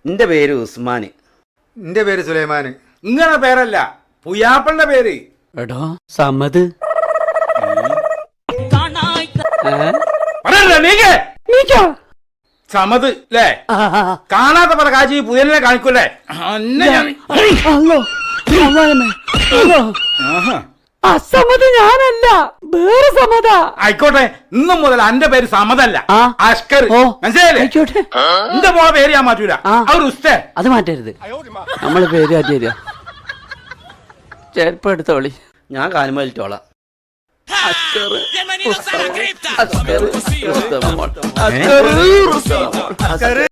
എന്റെ പേര് ഉസ്മാന്. എന്റെ പേര് സുലൈമാന്. ഇങ്ങനെ പേരല്ല, പുയ്യാപ്പളിന്റെ പേര്. എടോ സമ്മത്. സമത് അല്ലേ? കാണാത്ത പല കാശി പുതിയനെ കാണിക്കൂല്ലേ? സമത് ഞാനല്ല, വേറെ സമത. ആയിക്കോട്ടെ, ഇന്നും മുതൽ എന്റെ പേര് സമതല്ല, അഷ്കർ. മനസ്സിലായില്ലേ? എന്റെ മോളെ പേര് ഞാൻ മാറ്റൂല. അവർ ഉസ്താൻ. അത് മാറ്റരുത്, നമ്മള് പേര് മാറ്റിയ ചെരുപ്പ് എടുത്തോളി. ഞാൻ കാലുമലിട്ടോളാം.